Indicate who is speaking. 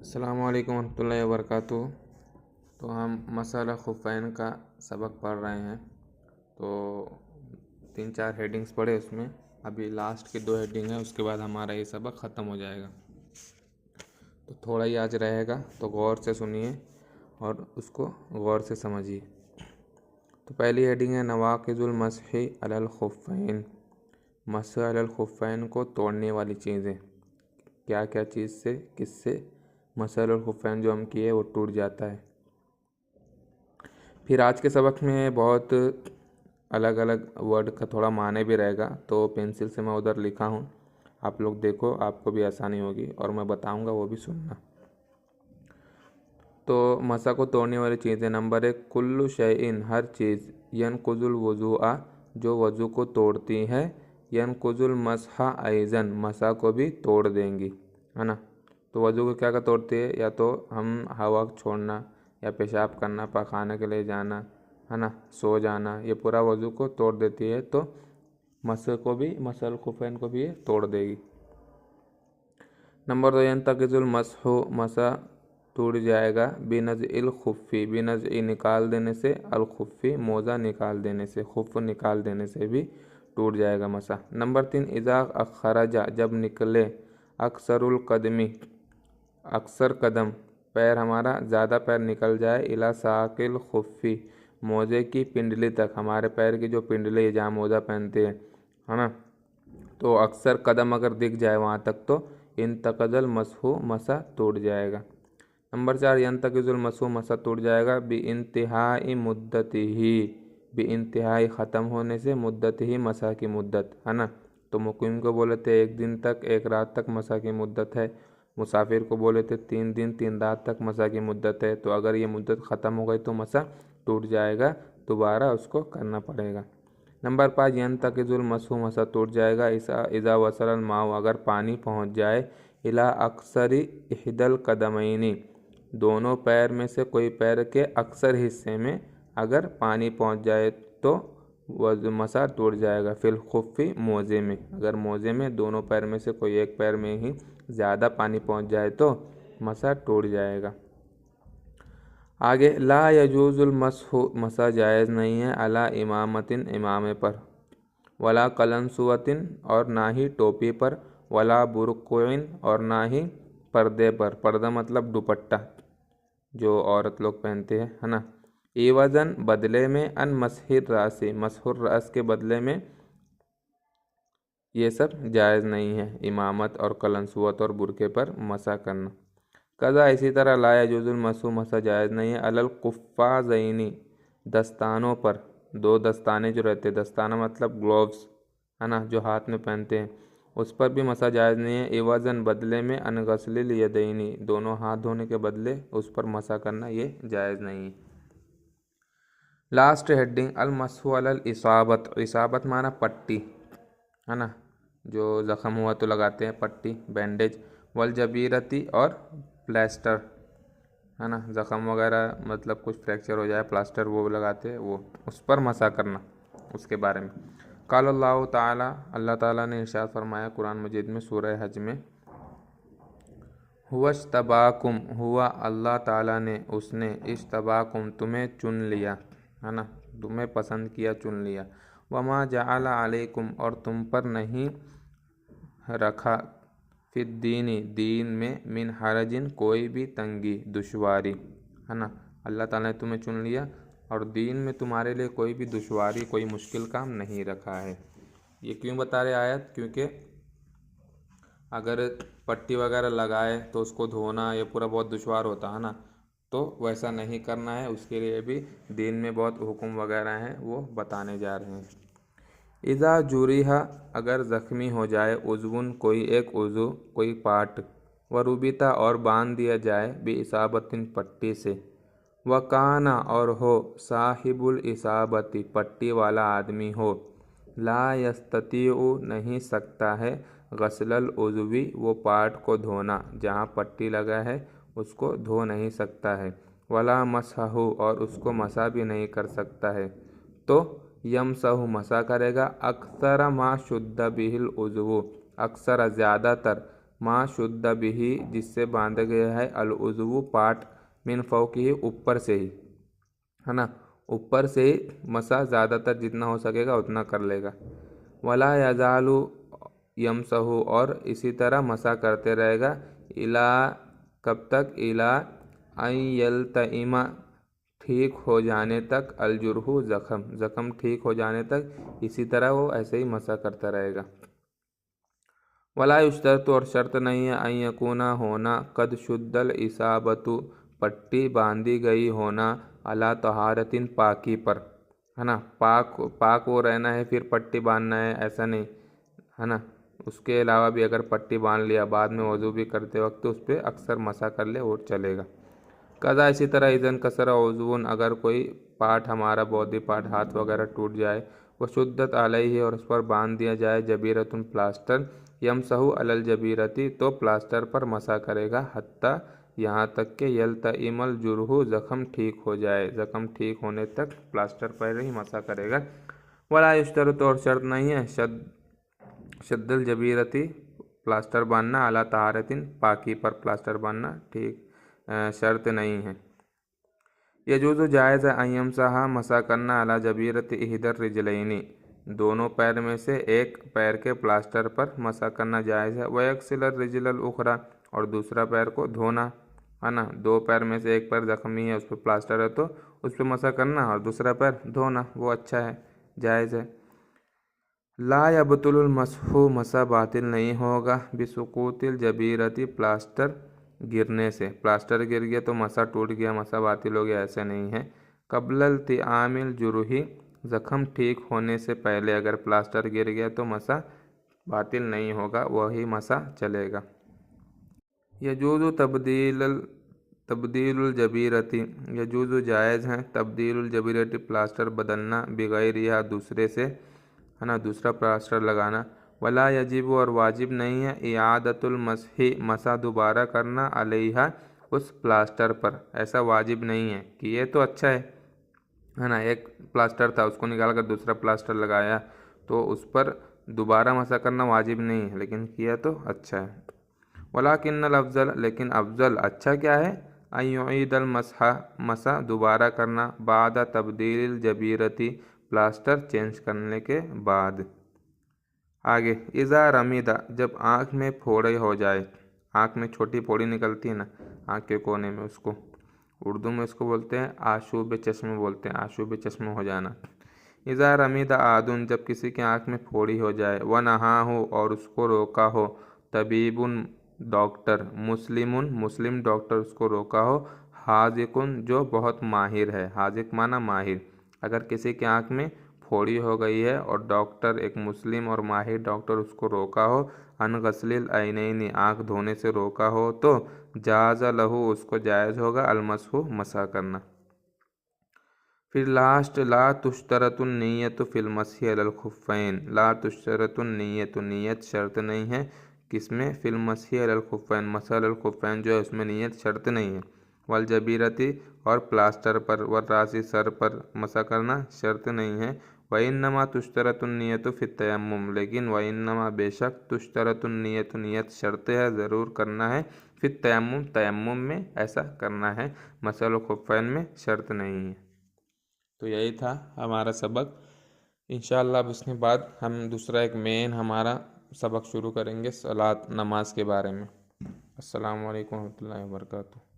Speaker 1: अस्सलाम वालेकुम रहमतुल्लाहि वबरकातुहू। तो हम मसाला खुफ़ैन का सबक पढ़ रहे हैं। तो 3-4 हेडिंग्स पढ़े उसमें, अभी लास्ट की 2 हेडिंग है, उसके बाद हमारा ये सबक ख़त्म हो जाएगा। तो थोड़ा ही आज रहेगा, तो गौर से सुनिए और उसको गौर से समझिए। तो पहली हेडिंग है नवाक़िज़ुल मस्ही अलल खुफ़ैन। मस्ह अलल खुफ़ैन को तोड़ने वाली चीज़ें, क्या क्या चीज़ से, किससे मस्ह अलल खुफ़ैन जो हम किए वो टूट जाता है। फिर आज के सबक में बहुत अलग अलग वर्ड का थोड़ा माने भी रहेगा, तो पेंसिल से मैं उधर लिखा हूँ, आप लोग देखो, आपको भी आसानी होगी और मैं बताऊँगा वो भी सुनना। तो मसा को तोड़ने वाली चीज़ें, नंबर 1 कुल्लु शैइन, हर चीज़, यनकुजुल वज़ूआ, जो वज़ू को तोड़ती है, यनकुजुल मसहा ऐज़न, मसा को भी तोड़ देंगी, है ना। तो वज़ू को क्या क्या तोड़ती है, या तो हम हवा छोड़ना, या पेशाब करना, पखाने के लिए जाना, है ना, सो जाना, ये पूरा वज़ू को तोड़ देती है। तो मसा को भी, मसल खुफ़ैन को भी ये तोड़ देगी। नंबर 2 यंतक़िज़ुल मसहु, मसा टूट जाएगा, बिनज़इल खुफ़्फ़ी, बिनज़इ निकाल देने से, अल खुफ़्फ़ी मोज़ा निकाल देने से, खुफ़ निकाल देने से भी टूट जाएगा मसा। नंबर 3 इज़ा अख़रजा, जब निकले, अक्सरुल कदमी, अक्सर कदम, पैर हमारा ज़्यादा पैर निकल जाए, इला साक़िल खुफ़्फ़ी, मोज़े की पिंडली तक, हमारे पैर की जो पिंडली है जहाँ मोज़ा पहनते हैं, है ना, तो अक्सर कदम अगर दिख जाए वहाँ तक, तो इंतक़ज़ल मसहु, मसा टूट जाएगा। नंबर 4 यंतक़िज़ुल मसहु, मसा टूट जाएगा, बिइंतिहाई मुद्दतिही, बिइंतिहाई ख़त्म होने से, मुद्दतिही मसा की मुद्दत, है ना। तो मुक़ीम को बोले थे 1 दिन तक, 1 रात तक मसा की मुद्दत है। मुसाफिर को बोले थे 3 दिन 3 रात तक मसा की मुद्दत है। तो अगर ये मुद्दत ख़त्म हो गई तो मसा टूट जाएगा, दोबारा उसको करना पड़ेगा। नंबर 5 यंतक़िज़ुल मसहु, मसा टूट जाएगा, इज़ा वसलल माउ, अगर पानी पहुँच जाए, इला अक्सरी इहदल कदमैनी, दोनों पैर में से कोई पैर के अक्सर हिस्से में अगर पानी पहुँच जाए तो वह मसा टूट जाएगा। फिल खुफ़्फ़ी, मोज़े में, अगर मोज़े में दोनों पैर में से कोई एक पैर में ही ज़्यादा पानी पहुँच जाए तो मसा टूट जाएगा। आगे ला यजूज़ुल मसहु, मसा जायज़ नहीं है, अला इमामतिन, इमामे पर, वला कलंसुवतिन, और ना ही टोपी पर, वला बुरक़ुइन, और ना ही पर्दे पर। पर्दा मतलब दुपट्टा जो औरत लोग पहनते हैं, है ना। इवज़न, बदले में, अन मसहिर रासी, मसहुर रास के बदले में, ये सब जायज़ नहीं है, इमामत और कलंसुवत और बुरके पर मसा करना। कज़ा, इसी तरह ला यजूज़ुल मसहु, मसा जायज़ नहीं है, अलल कुफ़्फ़ाज़ैनी, दस्तानों पर, 2 दस्ताने जो रहते हैं, दस्ताना मतलब ग्लोव्स, है ना, जो हाथ में पहनते हैं, उस पर भी मसा जायज़ नहीं है। इवज़न, बदले में, अन गस्लिल यदैनी, दोनों हाथ धोने के बदले उस पर मसा करना ये जायज़ नहीं है। लास्ट हेडिंग अल मसहु अलल इसाबत, इसाबत माना पट्टी, है ना, जो ज़ख़म हुआ तो लगाते हैं पट्टी, बैंडेज, वल जबीरती, और प्लास्टर, है ना, ज़ख़म वगैरह मतलब कुछ फ्रैक्चर हो जाए, प्लास्टर वो लगाते हैं, वो उस पर मसा करना, उसके बारे में। क़ाल अल्लाह ताला, अल्लाह ताला ने इरशाद फरमाया कुरान मजीद में सूरह हज में, हुवज्तबाकुम, हुआ अल्लाह ताला ने, उसने, इज्तबाकुम, तुम्हें चुन लिया, है ना, तुम्हें पसंद किया, चुन लिया, वमा जअला अलैकुम, और तुम पर नहीं रखा, फिद्दीनी, दीन में, मिन हरजिन, कोई भी तंगी, दुश्वारी, है ना, अल्लाह ताला ने तुम्हें चुन लिया और दीन में तुम्हारे लिए कोई भी दुश्वारी, कोई मुश्किल काम नहीं रखा है। ये क्यों बता रहे आयत, क्योंकि अगर पट्टी वगैरह लगाए तो उसको धोना ये पूरा बहुत दुश्वार होता है ना, तो वैसा नहीं करना है, उसके लिए भी दीन में बहुत हुक्म वगैरह हैं, वो बताने जा रहे हैं। इज़ा जुरिहा, अगर ज़ख्मी हो जाए, उज़्वुन, कोई एक उज़ु, कोई पार्ट, व रुबिता, और बांध दिया जाए, बि इसाबतिन, पट्टी से, व काना, और हो, साहिबुल इसाबती, पट्टी वाला आदमी हो, ला यस्ततीउ, नहीं सकता है, गस्लल उज़्वी, वो पार्ट को धोना, जहाँ पट्टी लगा है उसको धो नहीं सकता है, वला मसहु, और उसको मसा भी नहीं कर सकता है, तो यमसहु, मसा करेगा, अक्सर मा शुद्ध बिहिल उज़्वु, अक्सर ज़्यादातर, मा शुद्ध बिही जिससे बांधा गया है, अल उज़्वु पार्ट, मिन फौकिही ऊपर से ही, है ना, ऊपर से ही मसा ज़्यादातर जितना हो सकेगा उतना कर लेगा। वला यजालु यमसहु और इसी तरह मसा करते रहेगा, इला कब तक, इला अन यल्तइमा ठीक हो जाने तक, अलजुरहु ज़ख्म ठीक हो जाने तक, इसी तरह वो ऐसे ही मसा करता रहेगा। वला युश्तरत और शर्त नहीं है, अन यकूना होना, कद शुद्धल इसाबतु पट्टी बांधी गई होना, अला तहारतिन पाकी पर, है ना, पाक वो रहना है फिर पट्टी बांधना है ऐसा नहीं, है ना। उसके अलावा भी अगर पट्टी बांध लिया बाद में वज़ू भी करते वक्त उस पर अक्सर मसा कर ले और चलेगा। कदा इसी तरह इज़न कसरा उज़्वुन अगर कोई पार्ट हमारा बॉडी पार्ट हाथ वगैरह टूट जाए, वह शुद्दत अलैहि और उस पर बांध दिया जाए, जबीरतुन प्लास्टर, यमसहु अलल जबीरती तो प्लास्टर पर मसा करेगा, हत्ता यहाँ तक कि यल्तइमल जुरहु ज़ख्म ठीक हो जाए, ज़ख्म ठीक होने तक प्लास्टर पर ही मसा करेगा। वला युश्तरत और शर्त नहीं है, शद्दल जबीरती प्लास्टर बांधना, अला तहारतिन पाकी पर प्लास्टर बांधना ठीक शर्त नहीं है। यजूज़ु जायज़ अन यमसहा मसा करना, अला जबीरती इहदर रिजलैनी दोनों पैर में से एक पैर के प्लास्टर पर मसा करना जायज़ है। वयक्सिल रिजलल उखरा और दूसरा पैर को धोना, है ना, दो पैर में से एक पैर ज़ख्मी है उस पर प्लास्टर है तो उस पर मसा करना और दूसरा पैर धोना, वो अच्छा है, जायज़ है। ला यबतुलुल मसहु मसा बातिल नहीं होगा, बिसुकूतिल जबीरती प्लास्टर गिरने से, प्लास्टर गिर गया तो मसा टूट गया, मसा बातिल हो गया, ऐसा नहीं है। कबलल तिआमिल जुरुही ज़ख्म ठीक होने से पहले अगर प्लास्टर गिर गया तो मसा बातिल नहीं होगा, वही मसा चलेगा। यजूज़ु तब्दीलुल जबीरती यजूज़ु जायज़ है, तब्दीलुल जबीरती प्लास्टर बदलना, बिगैरिहा दूसरे से, है ना, दूसरा प्लास्टर लगाना। वला यजिब और वाजिब नहीं है, इआदतुल मसही मसा दोबारा करना, अलैहा उस प्लास्टर पर, ऐसा वाजिब नहीं है कि ये तो अच्छा है ना, एक प्लास्टर था उसको निकाल कर दूसरा प्लास्टर लगाया तो उस पर दोबारा मसा करना वाजिब नहीं है, लेकिन किया तो अच्छा है। वलाकिन्नल अफजल लेकिन अफजल अच्छा क्या है, अन युईदल मसहा मसा दोबारा करना, बाद तब्दील जबीरती प्लास्टर चेंज करने के बाद। आगे इज़ा रमीदा जब आँख में फोड़े हो जाए, आँख में छोटी फोड़ी निकलती है ना आँख के कोने में, उसको उर्दू में इसको बोलते हैं आशूब चश्मे, बोलते हैं आशूब चश्मे हो जाना। इज़ा रमीदा आदुन जब किसी की आँख में फोड़ी हो जाए, व नहा हो और उसको रोका हो, तबीबुन डॉक्टर, मुस्लिमुन मुस्लिम डॉक्टर उसको रोका हो, हाजिकुन जो बहुत माहिर है, हाजिक माना माहिर। अगर किसी की आँख में फोड़ी हो गई है और डॉक्टर एक मुस्लिम और माहिर डॉक्टर उसको रोका हो, अन गस्लिल ऐनैनी आँख धोने से रोका हो, तो जाज़ लहू उसको जायज़ होगा, अलमसहु मसा करना। फिर लास्ट ला तुश्तरतुन नियत फिल मसही अलल खुफ़ैन, ला तुश्तरतुन नियत नियत शर्त नहीं है किसमें, फिल मसही अलल खुफ़ैन मसा अलल खुफ़ैन जो है उसमें नियत शर्त नहीं है। वल जबीरती और प्लास्टर पर, वर राशि सर पर मसा करना शर्त नहीं है। वइन्नमा तुश्तरतुन नियत फित तयम्मुम लेकिन वइन्नमा बेशक तुश्तरतुन नियत नियत शर्त है, ज़रूर करना है, फित तयम्मुम तयम्मुम में ऐसा करना है, मसल खुफ़ैन में शर्त नहीं है। तो यही था हमारा सबक। इंशाअल्लाह अब इसके बाद हम दूसरा एक मेन हमारा सबक शुरू करेंगे सलात नमाज के बारे में। अस्सलामु अलैकुम रहमतुल्लाहि व बरकातुहू।